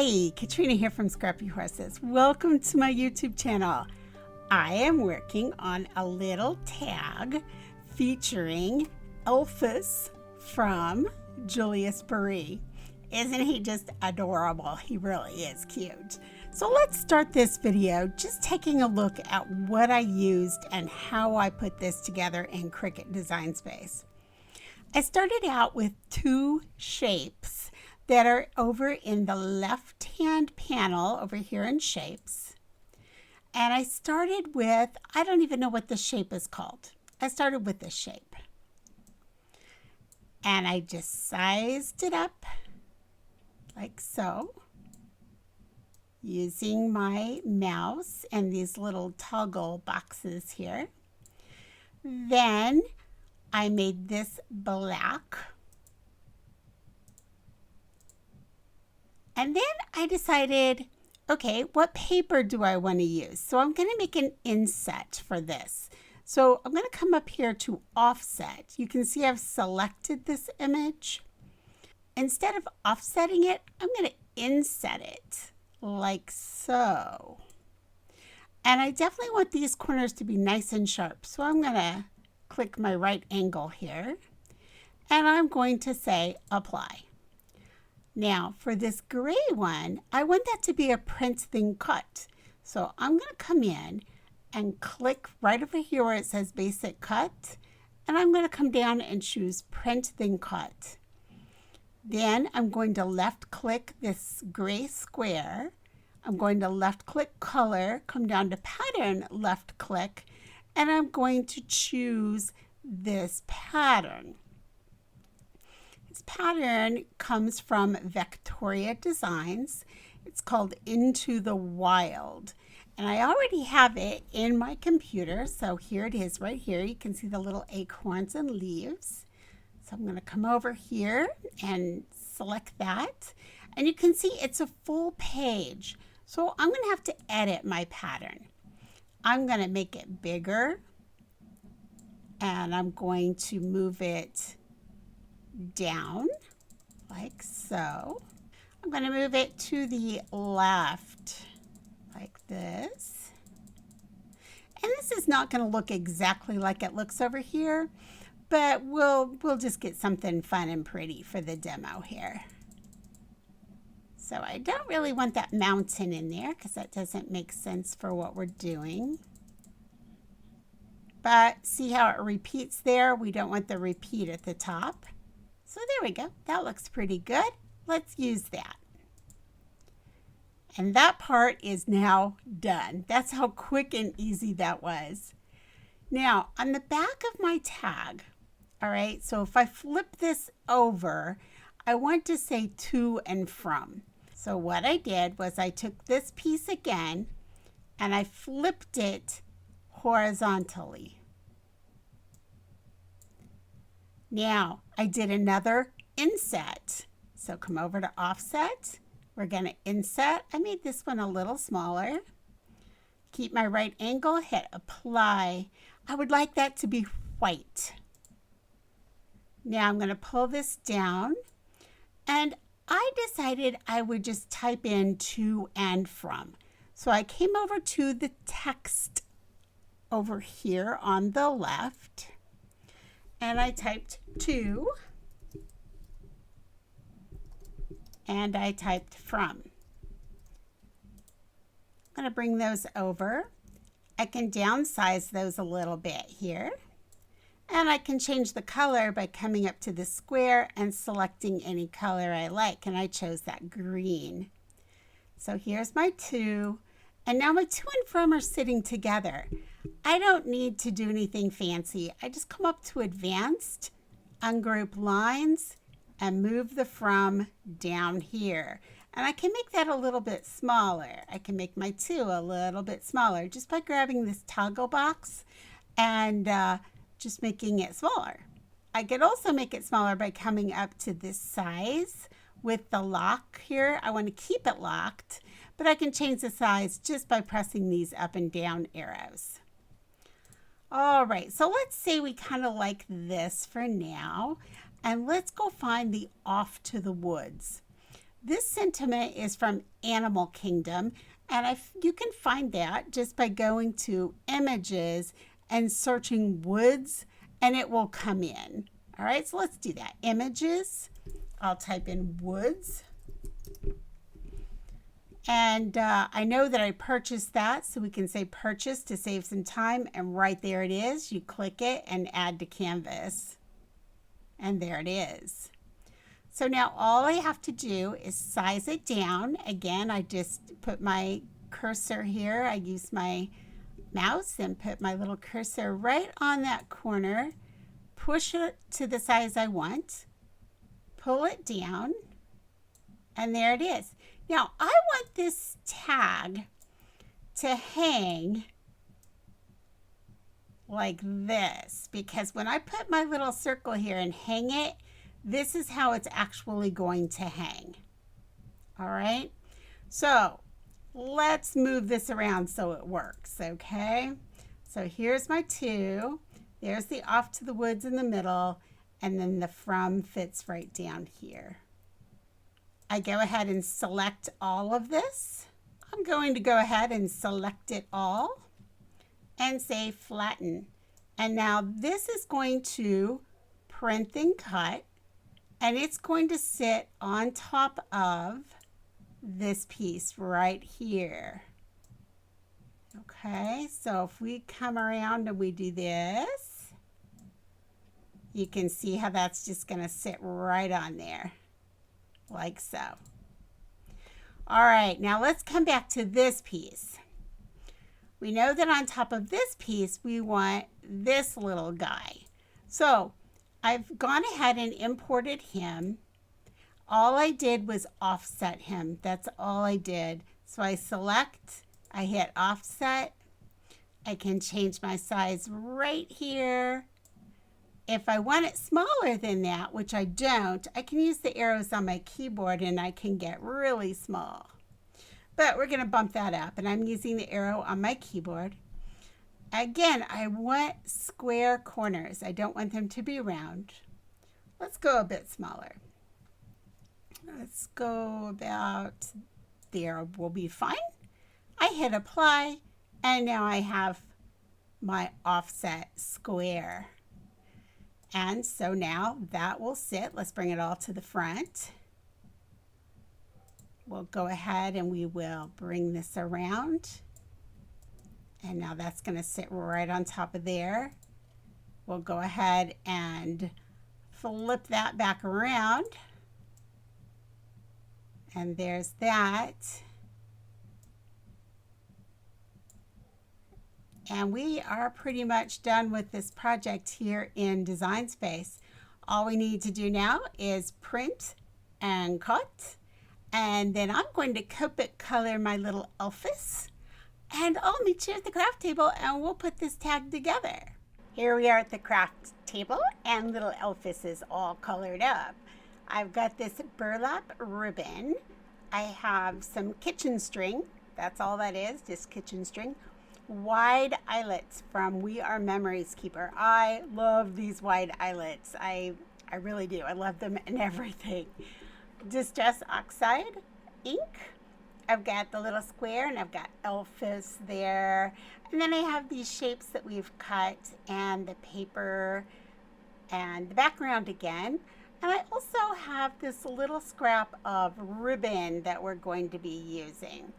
Hey, Katrina here from Scrappy Horses. Welcome to my YouTube channel. I am working on a little tag featuring Elphus from Julius Bourré. Isn't he just adorable? He really is cute. So let's start this video just taking a look at what I used and how I put this together in Cricut Design Space. I started out with two shapes that are over in the left-hand panel over here in Shapes. And I started with, I don't even know what the shape is called. I started with this shape. And I just sized it up like so, using my mouse and these little toggle boxes here. Then I made this black. And then I decided, okay, what paper do I want to use? So I'm going to make an inset for this. So I'm going to come up here to offset. You can see I've selected this image. Instead of offsetting it, I'm going to inset it like so. And I definitely want these corners to be nice and sharp. So I'm going to click my right angle here. And I'm going to say apply. Now for this gray one, I want that to be a print then cut. So I'm going to come in and click right over here where it says basic cut. And I'm going to come down and choose print then cut. Then I'm going to left click this gray square. I'm going to left click color, come down to pattern, left click, and I'm going to choose this pattern. This pattern comes from Victoria Designs. It's called Into the Wild. And I already have it in my computer. So here it is right here. You can see the little acorns and leaves. So I'm going to come over here and select that. And you can see it's a full page. So I'm going to have to edit my pattern. I'm going to make it bigger. And I'm going to move it down like so. I'm going to move it to the left like this. And this is not going to look exactly like it looks over here, but we'll just get something fun and pretty for the demo here. So I don't really want that mountain in there because that doesn't make sense for what we're doing. But see how it repeats there? We don't want the repeat at the top. So there we go. That looks pretty good. Let's use that. And that part is now done. That's how quick and easy that was. Now, on the back of my tag, all right, so if I flip this over, I want to say to and from. So what I did was I took this piece again and I flipped it horizontally. Now, I did another inset. So come over to offset. We're going to inset. I made this one a little smaller. Keep my right angle, hit apply. I would like that to be white. Now I'm going to pull this down. And I decided I would just type in to and from. So I came over to the text over here on the left. And I typed to, and I typed from. I'm going to bring those over. I can downsize those a little bit here. And I can change the color by coming up to the square and selecting any color I like. And I chose that green. So here's my to. And now my to and from are sitting together. I don't need to do anything fancy. I just come up to advanced, ungroup lines, and move the from down here. And I can make that a little bit smaller. I can make my to a little bit smaller just by grabbing this toggle box and just making it smaller. I could also make it smaller by coming up to this size with the lock here. I want to keep it locked, but I can change the size just by pressing these up and down arrows. All right, so let's say we kind of like this for now, and let's go find the off to the woods. This sentiment is from Animal Kingdom, and you can find that just by going to Images and searching Woods, and it will come in. All right, so let's do that. Images, I'll type in Woods. And I know that I purchased that, so we can say purchase to save some time, and right there it is. You click it and add to canvas, and there it is. So now all I have to do is size it down. Again, I just put my cursor here. I use my mouse and put my little cursor right on that corner, push it to the size I want, pull it down, and there it is. Now, I want this tag to hang like this, because when I put my little circle here and hang it, this is how it's actually going to hang. All right, so let's move this around so it works, okay? So here's my 2. There's the off to the woods in the middle, and then the from fits right down here. I go ahead and select all of this. I'm going to go ahead and select it all and say flatten. And now this is going to print and cut, and it's going to sit on top of this piece right here. Okay, so if we come around and we do this, you can see how that's just going to sit right on there, like so. All right, now let's come back to this piece. We know that on top of this piece, we want this little guy. So I've gone ahead and imported him. All I did was offset him. That's all I did. So I select, I hit offset. I can change my size right here. If I want it smaller than that, which I don't, I can use the arrows on my keyboard and I can get really small. But we're going to bump that up, and I'm using the arrow on my keyboard. Again, I want square corners. I don't want them to be round. Let's go a bit smaller. Let's go about there. Will be fine. I hit apply, and now I have my offset square. And so now that will sit. Let's bring it all to the front. We'll go ahead and we will bring this around. And now that's going to sit right on top of there. We'll go ahead and flip that back around. And there's that. And we are pretty much done with this project here in Design Space. All we need to do now is print and cut. And then I'm going to Copic color my little elfus. And I'll meet you at the craft table and we'll put this tag together. Here we are at the craft table and little elfus is all colored up. I've got this burlap ribbon. I have some kitchen string. That's all that is, just kitchen string. Wide eyelets from We Are Memories Keeper. I love these wide eyelets. I really do. I love them and everything. Distress Oxide ink. I've got the little square and I've got elfus there. And then I have these shapes that we've cut and the paper and the background again. And I also have this little scrap of ribbon that we're going to be using.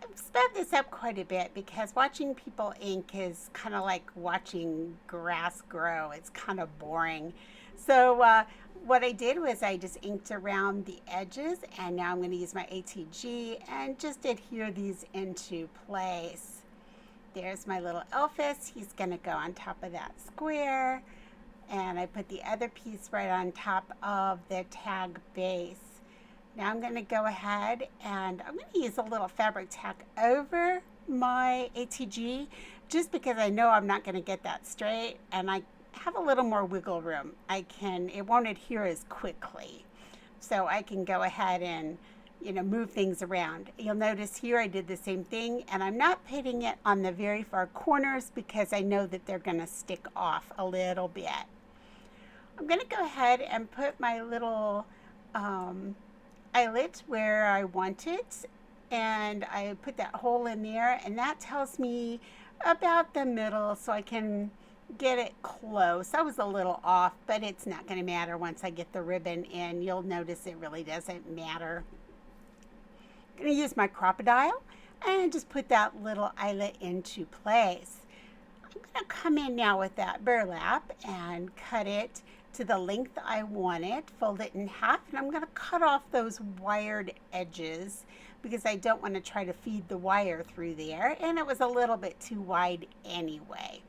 I've sped this up quite a bit because watching people ink is kind of like watching grass grow. It's kind of boring. So what I did was I just inked around the edges, and now I'm going to use my ATG and just adhere these into place. There's my little elfus. He's going to go on top of that square, and I put the other piece right on top of the tag base. Now I'm going to go ahead and I'm going to use a little Fabri-Tac over my ATG just because I know I'm not going to get that straight, and I have a little more wiggle room. It won't adhere as quickly. So I can go ahead and, move things around. You'll notice here I did the same thing, and I'm not putting it on the very far corners because I know that they're going to stick off a little bit. I'm going to go ahead and put my little eyelet where I want it, and I put that hole in there, and that tells me about the middle so I can get it close. I was a little off, but it's not going to matter once I get the ribbon in. You'll notice it really doesn't matter. I'm going to use my crocodile and just put that little eyelet into place. I'm going to come in now with that burlap and cut it to the length I want it, fold it in half, and I'm going to cut off those wired edges because I don't want to try to feed the wire through there, and it was a little bit too wide anyway.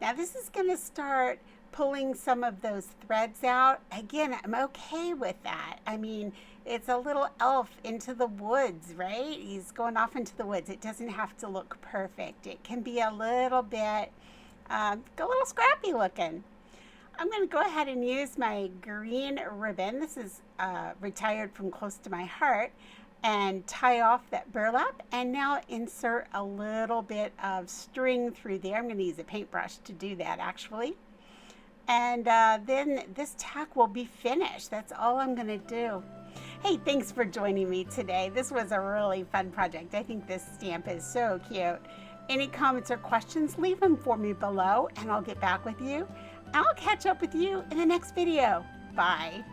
Now this is going to start pulling some of those threads out. Again, I'm okay with that. I mean, it's a little elf into the woods, right? He's going off into the woods. It doesn't have to look perfect. It can be a little bit, a little scrappy looking. I'm going to go ahead and use my green ribbon. This is retired from close to my heart, and tie off that burlap, and now insert a little bit of string through there. I'm going to use a paintbrush to do that actually. And then this tack will be finished. That's all I'm going to do. Hey, thanks for joining me today. This was a really fun project. I think this stamp is so cute. Any comments or questions, leave them for me below and I'll get back with you. I'll catch up with you in the next video. Bye.